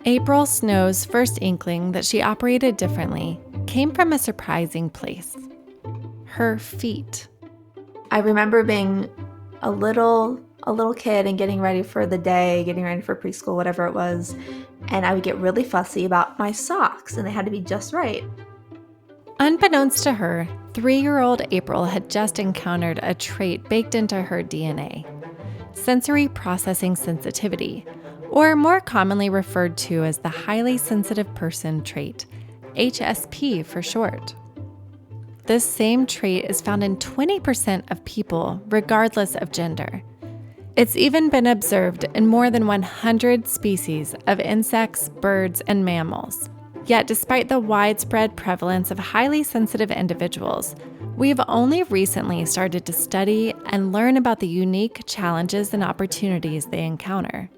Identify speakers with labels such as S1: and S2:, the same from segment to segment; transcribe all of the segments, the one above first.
S1: April Snow's first inkling that she operated differently came from a surprising place: her feet.
S2: I remember being a little kid and getting ready for the day, getting ready for preschool, whatever it was, and I would get really fussy about my socks, and they had to be just right.
S1: Unbeknownst to her, 3-year-old April had just encountered a trait baked into her DNA: sensory processing sensitivity, or more commonly referred to as the highly sensitive person trait, HSP for short. This same trait is found in 20% of people, regardless of gender. It's even been observed in more than 100 species of insects, birds, and mammals. Yet, despite the widespread prevalence of highly sensitive individuals, we've only recently started to study and learn about the unique challenges and opportunities they encounter.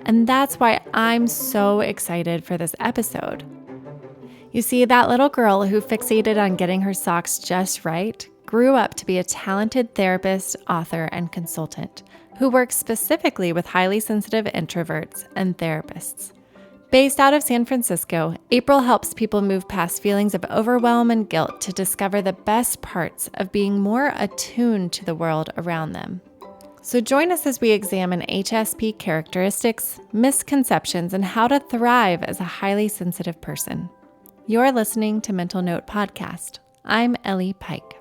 S1: And that's why I'm so excited for this episode. You see, that little girl who fixated on getting her socks just right grew up to be a talented therapist, author, and consultant who works specifically with highly sensitive introverts and therapists. Based out of San Francisco, April helps people move past feelings of overwhelm and guilt to discover the best parts of being more attuned to the world around them. So join us as we examine HSP characteristics, misconceptions, and how to thrive as a highly sensitive person. You're listening to Mental Note Podcast. I'm Ellie Pike.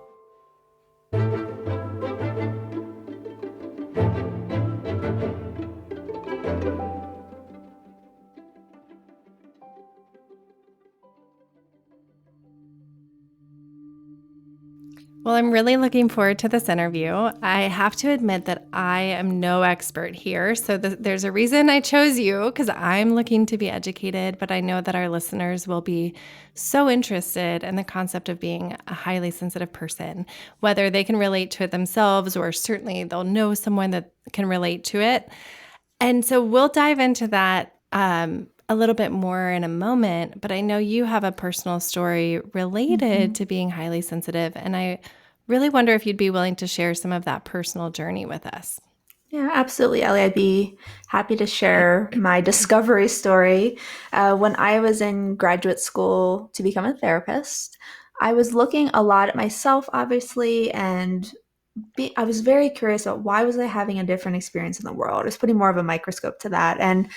S1: Well, I'm really looking forward to this interview. I have to admit that I am no expert here, so there's a reason I chose you, because I'm looking to be educated, but I know that our listeners will be so interested in the concept of being a highly sensitive person, whether they can relate to it themselves or certainly they'll know someone that can relate to it. And so we'll dive into that a little bit more in a moment, but I know you have a personal story related to being highly sensitive, and I really wonder if you'd be willing to share some of that personal journey with us.
S2: Yeah, absolutely, Ellie. I'd be happy to share my discovery story. When I was in graduate school to become a therapist, I was looking a lot at myself, obviously, and I was very curious about why was I having a different experience in the world. I was putting more of a microscope to that. And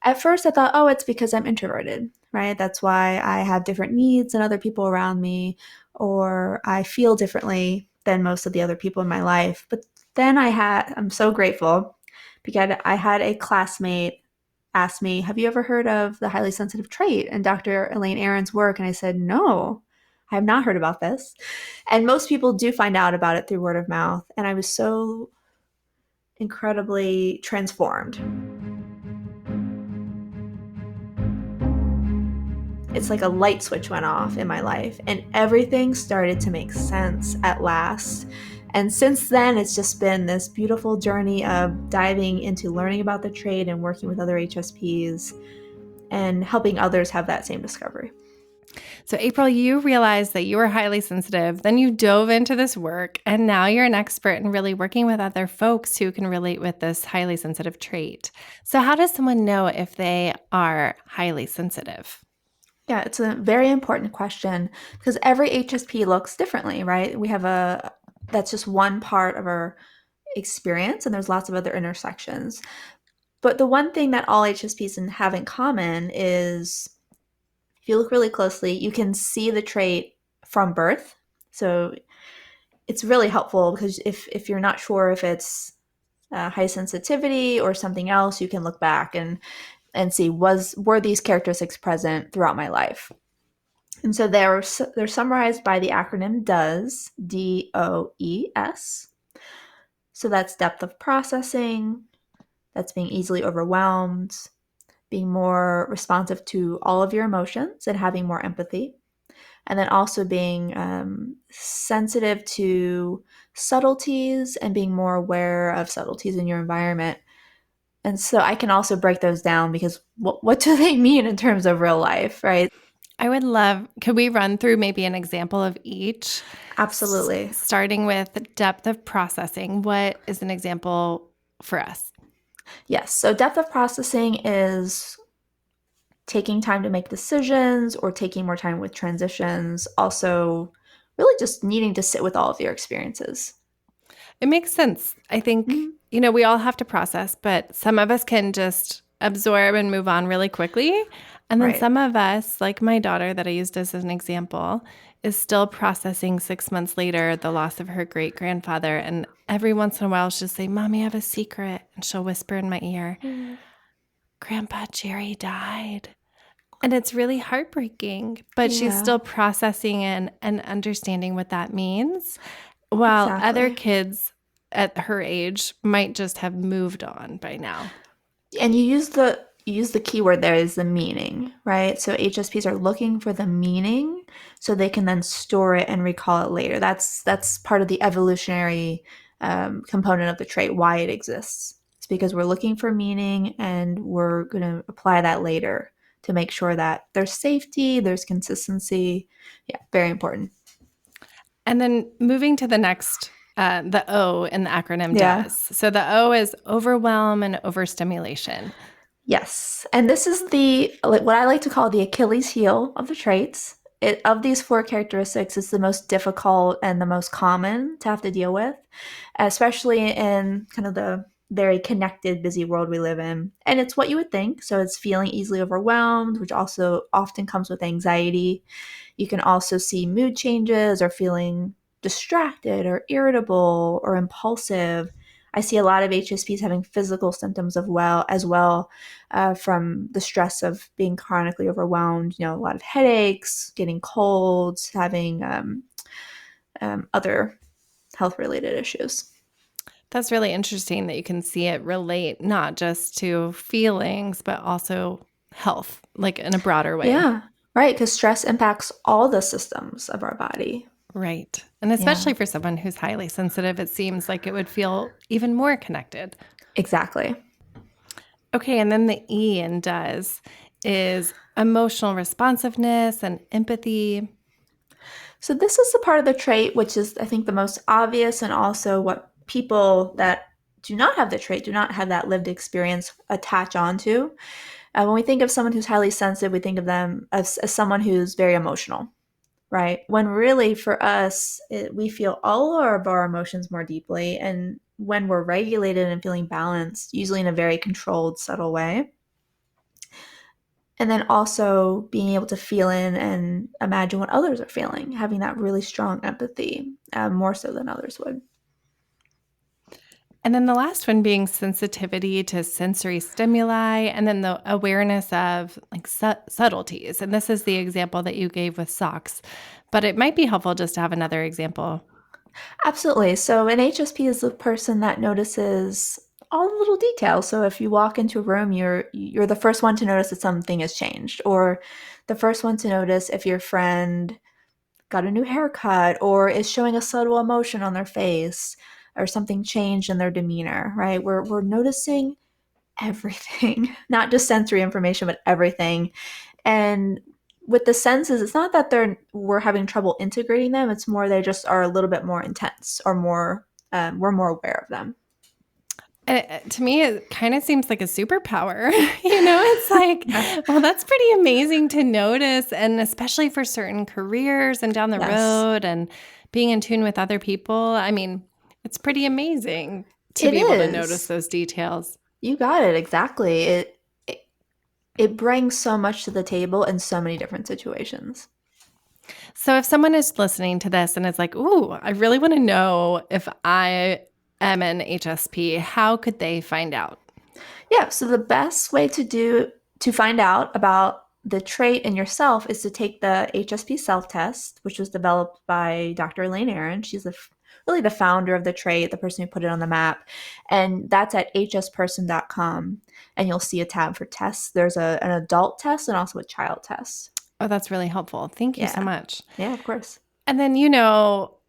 S2: at first I thought, oh, it's because I'm introverted, right? That's why I have different needs than other people around me, or I feel differently than most of the other people in my life. But then I'm so grateful because I had a classmate ask me, have you ever heard of the highly sensitive trait and Dr. Elaine Aron's work? And I said, no, I have not heard about this. And most people do find out about it through word of mouth. And I was so incredibly transformed. It's like a light switch went off in my life and everything started to make sense at last. And since then, it's just been this beautiful journey of diving into learning about the trait and working with other HSPs and helping others have that same discovery.
S1: So April, you realized that you were highly sensitive, then you dove into this work, and now you're an expert in really working with other folks who can relate with this highly sensitive trait. So how does someone know if they are highly sensitive?
S2: Yeah, it's a very important question because every HSP looks differently, right? That's just one part of our experience, and there's lots of other intersections. But the one thing that all HSPs have in common is if you look really closely, you can see the trait from birth. So it's really helpful because if you're not sure if it's high sensitivity or something else, you can look back and see were these characteristics present throughout my life. And so they're summarized by the acronym DOES, DOES. So that's depth of processing, that's being easily overwhelmed, being more responsive to all of your emotions and having more empathy, and then also being sensitive to subtleties and being more aware of subtleties in your environment. And so I can also break those down because what do they mean in terms of real life, right?
S1: Could we run through maybe an example of each?
S2: Absolutely.
S1: Starting with depth of processing, what is an example for us?
S2: Yes. So depth of processing is taking time to make decisions or taking more time with transitions. Also, really just needing to sit with all of your experiences.
S1: It makes sense. I think,
S2: Mhm.
S1: we all have to process, but some of us can just absorb and move on really quickly. And then
S2: Right.
S1: some of us, like my daughter that I used as an example, is still processing 6 months later the loss of her great grandfather. And every once in a while, she'll say, Mommy, I have a secret. And she'll whisper in my ear,
S2: Mm.
S1: Grandpa Jerry died. And it's really heartbreaking, but she's
S2: Yeah,
S1: still processing and understanding what that means. While other
S2: exactly.
S1: kids at her age might just have moved on by now.
S2: And you use the keyword there is the meaning, right? So HSPs are looking for the meaning so they can then store it and recall it later. That's part of the evolutionary component of the trait, why it exists. It's because we're looking for meaning and we're going to apply that later to make sure that there's safety, there's consistency. Yeah, very important.
S1: And then moving to the next, the O in the acronym
S2: Yeah.
S1: DOES. So the O is overwhelm and overstimulation.
S2: Yes. And this is what I like to call the Achilles heel of the traits. Of these four characteristics, it's the most difficult and the most common to have to deal with, especially in kind of the very connected, busy world we live in. And it's what you would think. So it's feeling easily overwhelmed, which also often comes with anxiety. You can also see mood changes or feeling distracted or irritable or impulsive. I see a lot of HSPs having physical symptoms as well from the stress of being chronically overwhelmed. A lot of headaches, getting colds, having other health related issues.
S1: That's really interesting that you can see it relate not just to feelings, but also health, like in a broader way.
S2: Yeah, right. Because stress impacts all the systems of our body.
S1: Right. And
S2: Yeah,
S1: especially for someone who's highly sensitive, it seems like it would feel even more connected.
S2: exactly.
S1: Okay. And then the E in does is emotional responsiveness and empathy.
S2: So this is the part of the trait which is, I think, the most obvious, and also what people that do not have the trait, do not have that lived experience, attach onto. When we think of someone who's highly sensitive, we think of them as someone who's very emotional, right? When really for us, we feel all of our emotions more deeply. And when we're regulated and feeling balanced, usually in a very controlled, subtle way. And then also being able to feel in and imagine what others are feeling, having that really strong empathy, more so than others would.
S1: And then the last one being sensitivity to sensory stimuli, and then the awareness of like subtleties. And this is the example that you gave with socks, but it might be helpful just to have another example.
S2: Absolutely. So an HSP is the person that notices all the little details. So if you walk into a room, you're the first one to notice that something has changed, or the first one to notice if your friend got a new haircut or is showing a subtle emotion on their face or something changed in their demeanor, right? We're noticing everything, not just sensory information, but everything. And with the senses, it's not that we're having trouble integrating them. It's more they just are a little bit more intense or more we're more aware of them.
S1: To me, it kind of seems like a superpower. It's like,
S2: Yeah.
S1: well, that's pretty amazing to notice. And especially for certain careers and down the
S2: Yes,
S1: road and being in tune with other people. I mean, it's pretty amazing to
S2: it
S1: be able to notice
S2: is.
S1: those details.
S2: You got it exactly. It brings so much to the table in so many different situations.
S1: So if someone is listening to this and is like, ooh, I really want to know if I am an HSP, how could they find out?
S2: Yeah, so the best way to find out about the trait in yourself is to take the HSP self-test, which was developed by Dr. Elaine Aron. She's really the founder of the trait, the person who put it on the map. And that's at hsperson.com. And you'll see a tab for tests. There's an adult test and also a child test.
S1: Oh, that's really helpful. Thank you so
S2: Yeah.
S1: much.
S2: Yeah, of course.
S1: And then,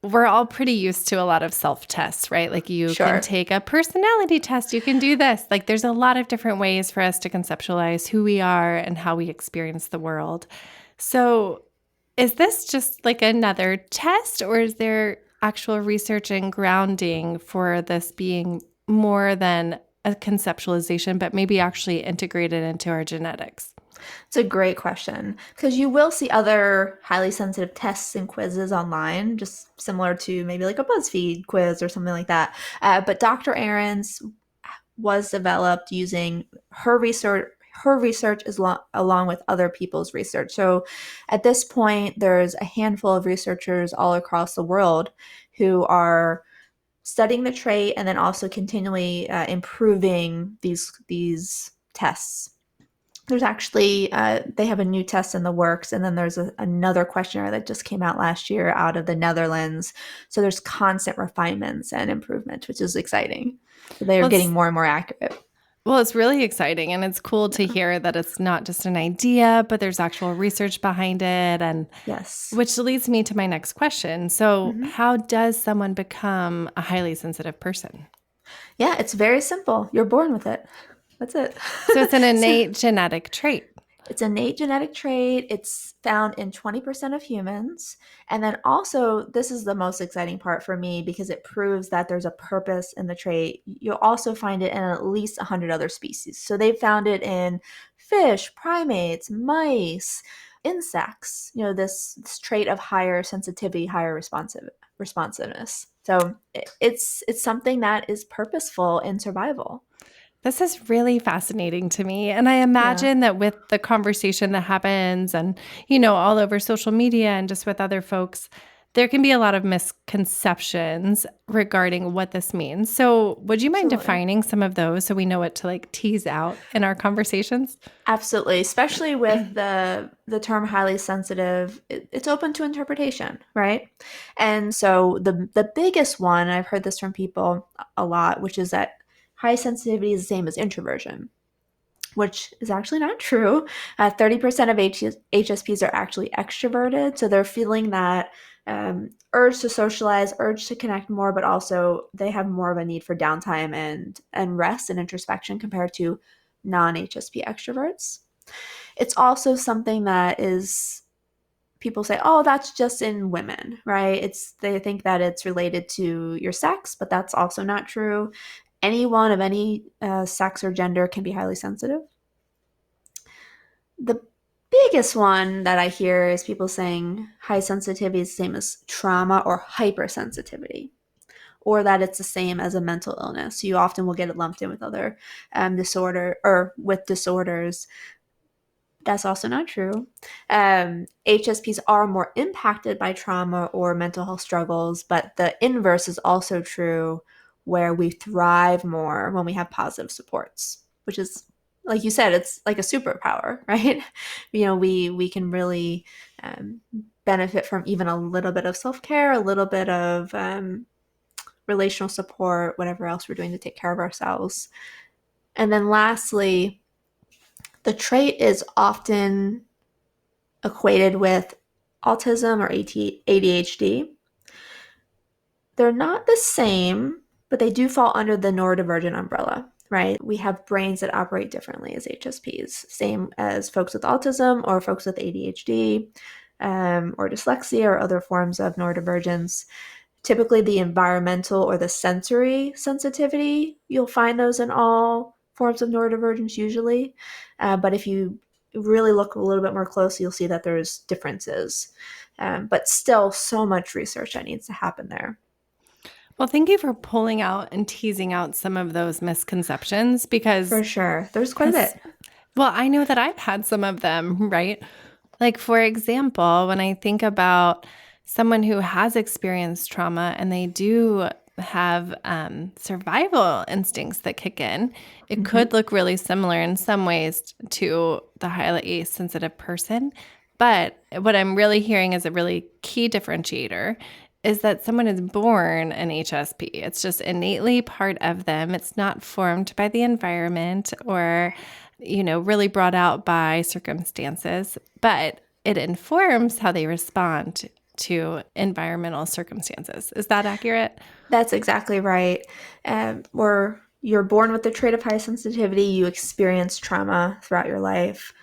S1: we're all pretty used to a lot of self tests, right? Like you can
S2: Sure.
S1: take a personality test, you can do this. Like there's a lot of different ways for us to conceptualize who we are and how we experience the world. So, is this just like another test, or is there actual research and grounding for this being more than a conceptualization, but maybe actually integrated into our genetics?
S2: It's a great question because you will see other highly sensitive tests and quizzes online, just similar to maybe like a BuzzFeed quiz or something like that. But Dr. Aaron's was developed using her research. Her research is along with other people's research. So at this point, there's a handful of researchers all across the world who are studying the trait and then also continually improving these tests. There's actually they have a new test in the works, and then there's another questionnaire that just came out last year out of the Netherlands. So there's constant refinements and improvement, which is exciting. So they are
S1: Well,
S2: getting
S1: it's
S2: more and more accurate.
S1: Well, it's really exciting, and it's cool to hear that it's not just an idea, but there's actual research behind it, and
S2: Yes.
S1: which leads me to my next question. So,
S2: Hmm.
S1: how does someone become a highly sensitive person?
S2: Yeah, it's very simple. You're born with it. That's it.
S1: So, it's an
S2: So
S1: innate genetic trait.
S2: it's an innate genetic trait. It's found in 20% of humans. And then also, this is the most exciting part for me because it proves that there's a purpose in the trait. You'll also find it in at least 100 other species. So they found it in fish, primates, mice, insects, this trait of higher sensitivity, higher responsiveness. So it's something that is purposeful in survival.
S1: This is really fascinating to me. And I
S2: Yeah.
S1: imagine that with the conversation that happens and, all over social media and just with other folks, there can be a lot of misconceptions regarding what this means. So, would you mind
S2: Absolutely.
S1: defining some of those so we know what to like tease out in our conversations?
S2: Absolutely, especially with the term highly sensitive, it's open to interpretation, right? And so the biggest one, I've heard this from people a lot, which is that high sensitivity is the same as introversion, which is actually not true. 30% of HSPs are actually extroverted, so they're feeling that urge to socialize, urge to connect more, but also they have more of a need for downtime and rest and introspection compared to non-HSP extroverts. It's also something that is people say, "Oh, that's just in women," right? It's they think that it's related to your sex, but that's also not true. Anyone of any sex or gender can be highly sensitive. The biggest one that I hear is people saying high sensitivity is the same as trauma or hypersensitivity, or that it's the same as a mental illness. So you often will get it lumped in with other disorder or with disorders. That's also not true. HSPs are more impacted by trauma or mental health struggles, but the inverse is also true, where we thrive more when we have positive supports, which is, like you said, it's like a superpower, right? We can really um, benefit from even a little bit of self care, a little bit of relational support, whatever else we're doing to take care of ourselves. And then lastly, the trait is often equated with autism or ADHD. They're not the same, but they do fall under the neurodivergent umbrella, right? We have brains that operate differently as HSPs, same as folks with autism or folks with ADHD or dyslexia or other forms of neurodivergence. Typically, the environmental or the sensory sensitivity, you'll find those in all forms of neurodivergence usually. But if you really look a little bit more closely, you'll see that there's differences. But still, so much research that needs to happen there.
S1: Well, thank you for pulling out and teasing out some of those misconceptions because
S2: For sure. There's quite a
S1: as
S2: bit.
S1: well, I know that I've had some of them, right? Like, for example, when I think about someone who has experienced trauma and they do have survival instincts that kick in, it
S2: Hmm.
S1: could look really similar in some ways to the highly sensitive person. But what I'm really hearing is a really key differentiator is that someone is born an HSP. It's just innately part of them. It's not formed by the environment or really brought out by circumstances, but it informs how they respond to environmental circumstances. Is that accurate?
S2: That's exactly right. Or you're born with the trait of high sensitivity, you experience trauma throughout your life.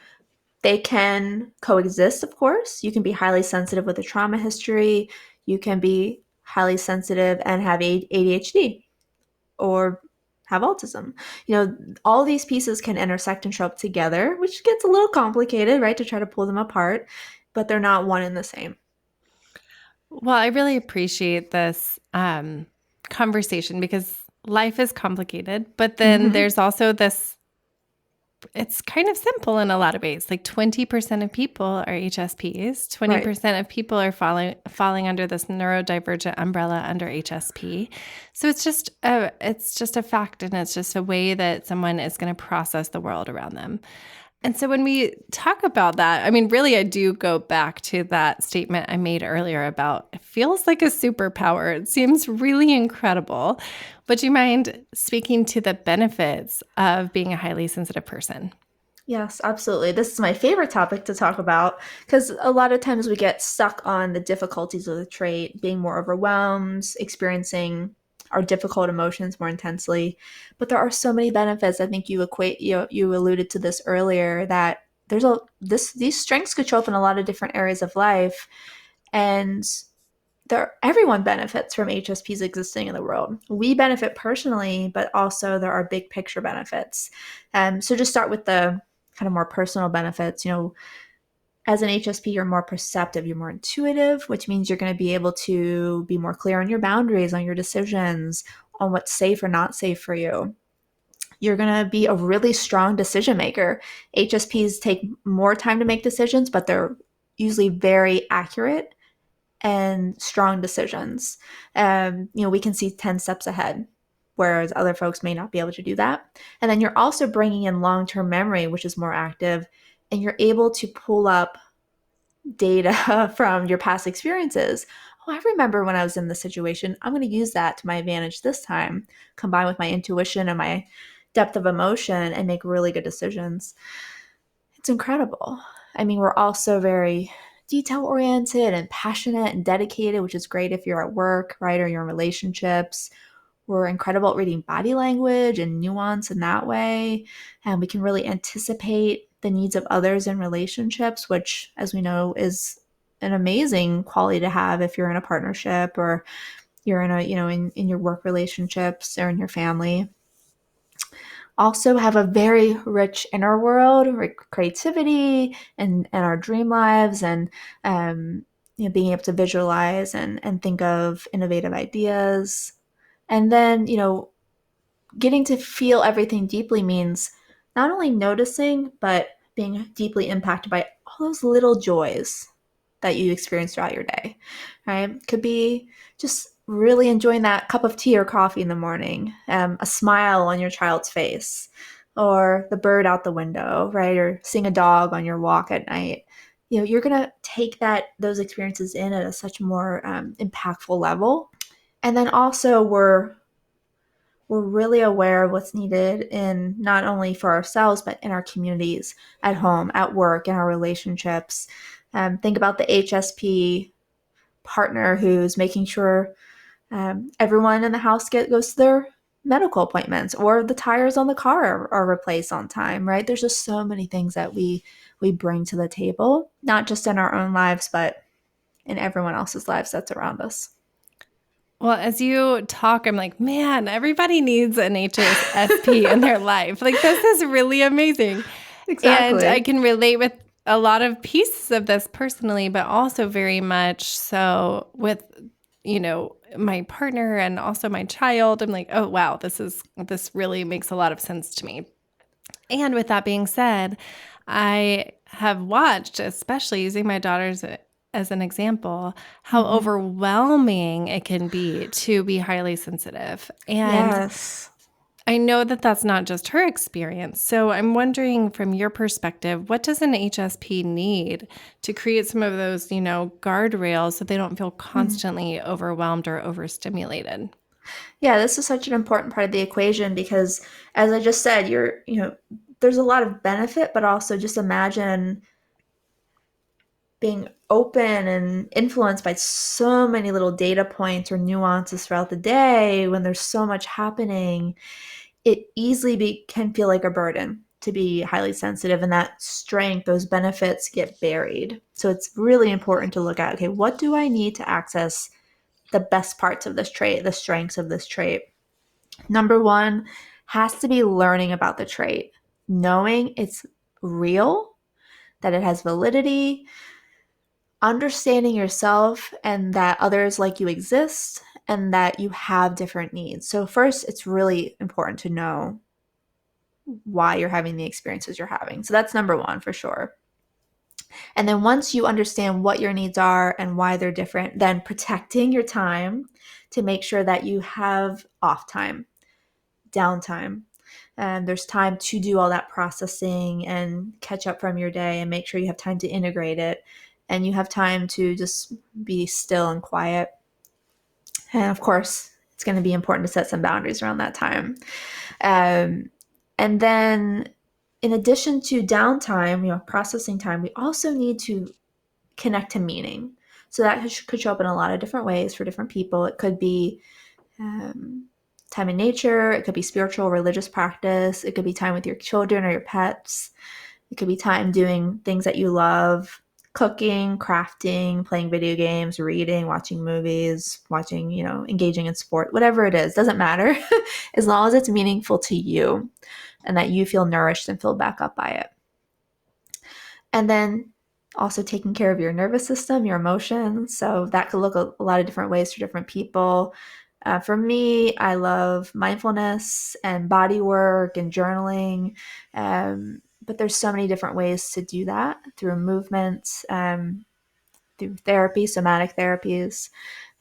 S2: They can coexist, of course. You can be highly sensitive with a trauma history. You can be highly sensitive and have ADHD or have autism. All these pieces can intersect and show up together, which gets a little complicated, right, to try to pull them apart, but they're not one and the same.
S1: Well, I really appreciate this conversation because life is complicated, but then
S2: Mm-hmm.
S1: there's also this, it's kind of simple in a lot of ways. Like 20% of people are HSPs,
S2: Right.
S1: 20% of people are falling under this neurodivergent umbrella under HSP. So it's just a fact, and it's just a way that someone is going to process the world around them. And so when we talk about that, I mean, really, I do go back to that statement I made earlier about it feels like a superpower. It seems really incredible. Would you mind speaking to the benefits of being a highly sensitive person?
S2: Yes, absolutely. This is my favorite topic to talk about because a lot of times we get stuck on the difficulties of the trait, being more overwhelmed, experiencing our difficult emotions more intensely. But there are so many benefits. I think you alluded to this earlier that these strengths could show up in a lot of different areas of life, and everyone benefits from HSPs existing in the world. We benefit personally, but also there are big picture benefits. So just start with the kind of more personal benefits. As an HSP, you're more perceptive, you're more intuitive, which means you're going to be able to be more clear on your boundaries, on your decisions, on what's safe or not safe for you. You're going to be a really strong decision maker. HSPs take more time to make decisions, but they're usually very accurate and strong decisions. We can see 10 steps ahead, whereas other folks may not be able to do that. And then you're also bringing in long term memory, which is more active, and you're able to pull up data from your past experiences. Oh, I remember when I was in this situation. I'm going to use that to my advantage this time, combine with my intuition and my depth of emotion, and make really good decisions. It's incredible. I mean, we're also very detail oriented and passionate and dedicated, which is great if you're at work, right, or you're in relationships. We're incredible at reading body language and nuance in that way. And we can really anticipate the needs of others in relationships, which, as we know, is an amazing quality to have if you're in a partnership or you're in in your work relationships or in your family. Also have a very rich inner world, creativity and our dream lives, and being able to visualize and think of innovative ideas. And then, getting to feel everything deeply means not only noticing, but being deeply impacted by all those little joys that you experience throughout your day, right? Could be just really enjoying that cup of tea or coffee in the morning, a smile on your child's face, or the bird out the window, right? Or seeing a dog on your walk at night. You're gonna take those experiences in at a such more impactful level. And then also we're really aware of what's needed in not only for ourselves but in our communities, at home, at work, in our relationships. Think about the HSP partner who's making sure everyone in the house goes to their medical appointments, or the tires on the car are replaced on time, right? There's just so many things that we bring to the table, not just in our own lives, but in everyone else's lives that's around us.
S1: Well, as you talk, I'm like, man, everybody needs an HSP in their life. Like, this is really amazing. And I
S2: Exactly.
S1: can relate with a lot of pieces of this personally, but also very much so with, my partner and also my child. I'm like, oh, wow, this really makes a lot of sense to me. And with that being said, I have watched, especially using my daughters as an example, how
S2: Hmm.
S1: overwhelming it can be to be highly sensitive. And
S2: Yes.
S1: I know that that's not just her experience. So I'm wondering from your perspective, what does an HSP need to create some of those, guardrails so they don't feel
S2: Mhm.
S1: constantly overwhelmed or overstimulated?
S2: Yeah, this is such an important part of the equation because, as I just said, there's a lot of benefit, but also just imagine being open and influenced by so many little data points or nuances throughout the day when there's so much happening. It easily can feel like a burden to be highly sensitive, and that strength, those benefits get buried. So it's really important to look at, okay, what do I need to access the best parts of this trait, the strengths of this trait? Number one, has to be learning about the trait, knowing it's real, that it has validity, understanding yourself and that others like you exist and that you have different needs. So, first, it's really important to know why you're having the experiences you're having. So, that's number one for sure. And then once you understand what your needs are and why they're different, then protecting your time to make sure that you have off time, downtime. And there's time to do all that processing and catch up from your day and make sure you have time to integrate it. And you have time to just be still and quiet. And of course, it's going to be important to set some boundaries around that time. Um, and then, in addition to downtime, processing time, we also need to connect to meaning. So that could show up in a lot of different ways for different people. It could be time in nature. It could be spiritual, religious practice. It could be time with your children or your pets. It could be time doing things that you love, cooking, crafting, playing video games, reading, watching movies, engaging in sport, whatever it is, doesn't matter as long as it's meaningful to you and that you feel nourished and filled back up by it. And then also taking care of your nervous system, your emotions. So that could look a lot of different ways for different people. For me, I love mindfulness and body work and journaling. But there's so many different ways to do that through movement, through therapy, somatic therapies.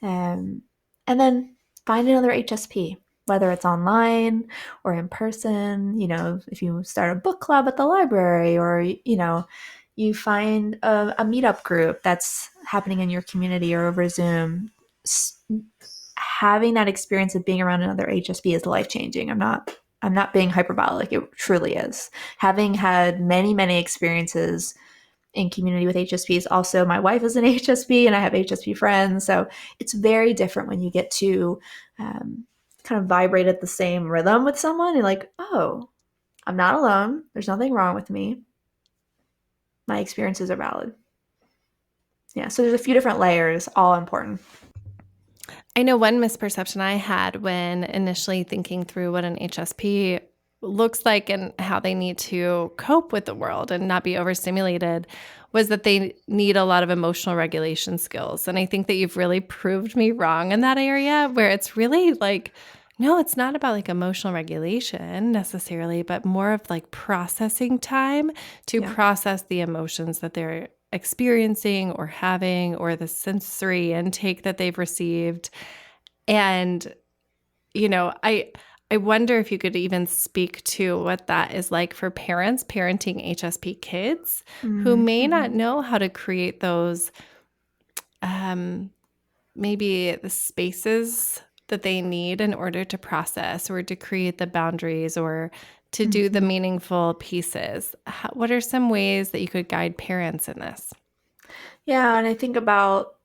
S2: And then find another HSP, whether it's online or in person. If you start a book club at the library, or you find a meetup group that's happening in your community or over Zoom. Having that experience of being around another HSP is life-changing. I'm not being hyperbolic. It truly is. Having had many, many experiences in community with HSPs. Also, my wife is an HSP and I have HSP friends. So it's very different when you get to kind of vibrate at the same rhythm with someone. You're like, oh, I'm not alone. There's nothing wrong with me. My experiences are valid. Yeah, so there's a few different layers, all important.
S1: I know one misperception I had when initially thinking through what an HSP looks like and how they need to cope with the world and not be overstimulated was that they need a lot of emotional regulation skills. And I think that you've really proved me wrong in that area, where it's really like, no, it's not about like emotional regulation necessarily, but more of like processing time to process the emotions that they're experiencing or having, or the sensory intake that they've received. And, I wonder if you could even speak to what that is like for parents parenting HSP kids who may not know how to create those, maybe the spaces that they need in order to process or to create the boundaries or to do the meaningful pieces. What are some ways that you could guide parents in this?
S2: Yeah, and I think about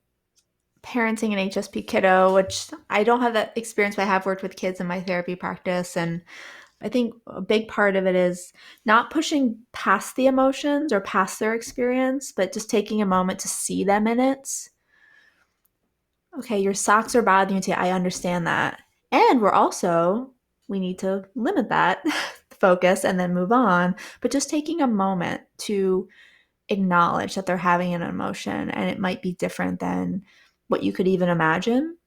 S2: parenting an HSP kiddo, which I don't have that experience, but I have worked with kids in my therapy practice. And I think a big part of it is not pushing past the emotions or past their experience, but just taking a moment to see them in it. Okay, your socks are bothering you today. I understand that. And we need to limit that focus and then move on. But just taking a moment to acknowledge that they're having an emotion and it might be different than what you could even imagine.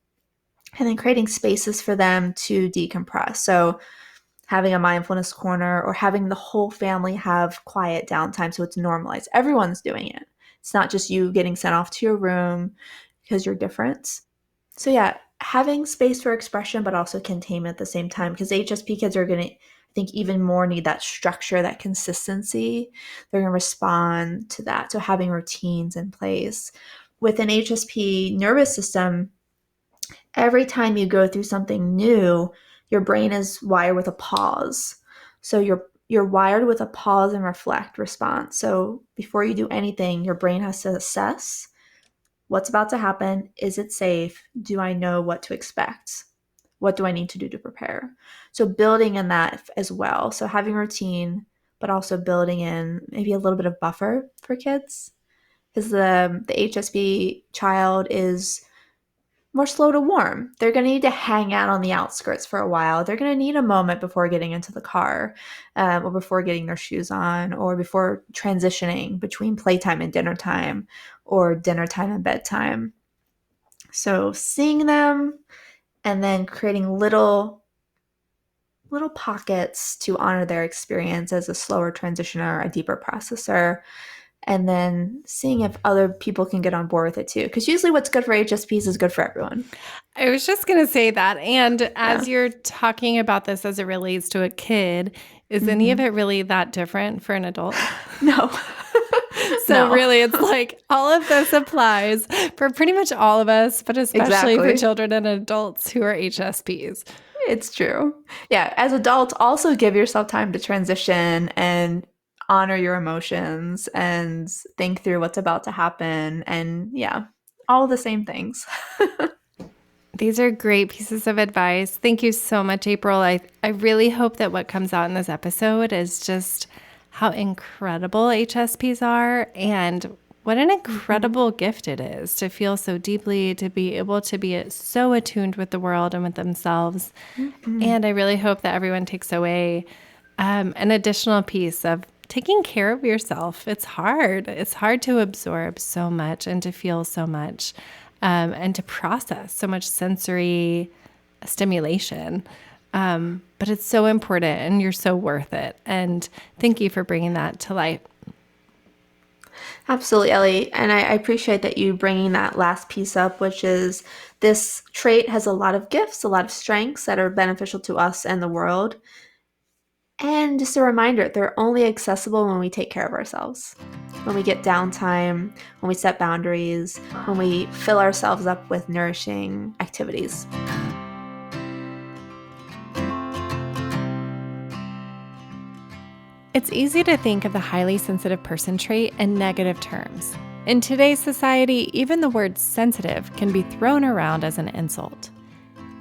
S2: And then creating spaces for them to decompress. So having a mindfulness corner or having the whole family have quiet downtime so it's normalized. Everyone's doing it. It's not just you getting sent off to your room because you're different. So yeah, having space for expression but also containment at the same time, because HSP kids are going to, I think, even more need that structure, that consistency. They're going to respond to that. So having routines in place. With an HSP nervous system, every time you go through something new, your brain is wired with a pause. So you're wired with a pause and reflect response. So before you do anything, your brain has to assess what's about to happen. Is it safe? Do I know what to expect? What do I need to do to prepare? So building in that as well. So having routine, but also building in maybe a little bit of buffer for kids, because the HSP child is more slow to warm. They're going to need to hang out on the outskirts for a while. They're going to need a moment before getting into the car, or before getting their shoes on, or before transitioning between playtime and dinner time, or dinner time and bedtime. So seeing them and then creating little pockets to honor their experience as a slower transitioner, a deeper processor, and then seeing if other people can get on board with it too. Because usually what's good for HSPs is good for everyone.
S1: I was just going to say that. And as
S2: Yeah.
S1: you're talking about this as it relates to a kid, is any of it really that different for an adult?
S2: No.
S1: So
S2: No.
S1: really, it's like all of this applies for pretty much all of us, but especially for
S2: Exactly.
S1: children and adults who are HSPs.
S2: It's true. Yeah. As adults, also give yourself time to transition and honor your emotions and think through what's about to happen. And yeah, all the same things.
S1: These are great pieces of advice. Thank you so much, April. I really hope that what comes out in this episode is just how incredible HSPs are and what an incredible gift it is to feel so deeply, to be able to be so attuned with the world and with themselves. And I really hope that everyone takes away an additional piece of taking care of yourself. It's hard. It's hard to absorb so much and to feel so much, and to process so much sensory stimulation. But it's so important and you're so worth it. And thank you for bringing that to light.
S2: Absolutely, Ellie. And I appreciate that you bringing that last piece up, which is this trait has a lot of gifts, a lot of strengths that are beneficial to us and the world. And just a reminder, they're only accessible when we take care of ourselves, when we get downtime, when we set boundaries, when we fill ourselves up with nourishing activities.
S1: It's easy to think of the highly sensitive person trait in negative terms. In today's society, even the word sensitive can be thrown around as an insult.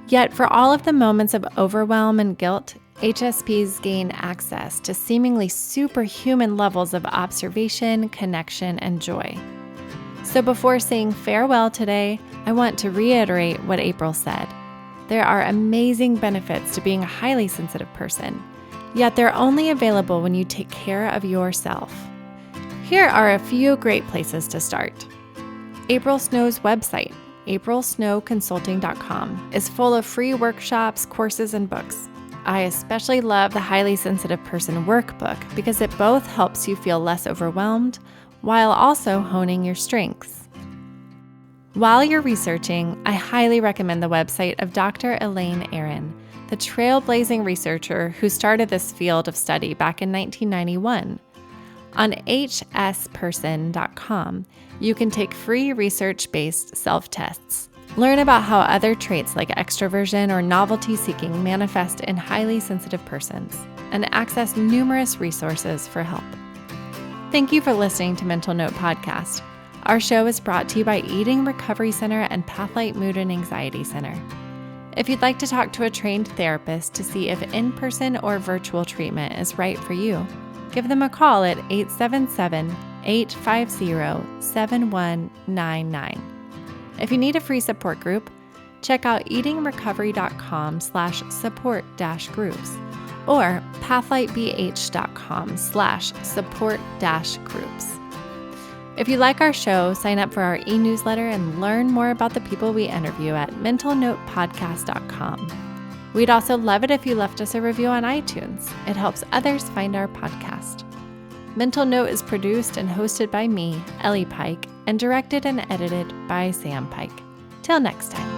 S1: Yet, for all of the moments of overwhelm and guilt, HSPs gain access to seemingly superhuman levels of observation, connection, and joy. So before saying farewell today, I want to reiterate what April said. There are amazing benefits to being a highly sensitive person, yet they're only available when you take care of yourself. Here are a few great places to start. April Snow's website, aprilsnowconsulting.com, is full of free workshops, courses, and books. I especially love the Highly Sensitive Person Workbook because it both helps you feel less overwhelmed while also honing your strengths. While you're researching, I highly recommend the website of Dr. Elaine Aron, the trailblazing researcher who started this field of study back in 1991. On hsperson.com, you can take free research-based self-tests. Learn about how other traits like extroversion or novelty-seeking manifest in highly sensitive persons, and access numerous resources for help. Thank you for listening to Mental Note Podcast. Our show is brought to you by Eating Recovery Center and Pathlight Mood and Anxiety Center. If you'd like to talk to a trained therapist to see if in-person or virtual treatment is right for you, give them a call at 877-850-7199. If you need a free support group, check out eatingrecovery.com/support-groups or pathlightbh.com/support-groups. If you like our show, sign up for our e-newsletter and learn more about the people we interview at mentalnotepodcast.com. We'd also love it if you left us a review on iTunes. It helps others find our podcast. Mental Note is produced and hosted by me, Ellie Pike, and directed and edited by Sam Pike. Till next time.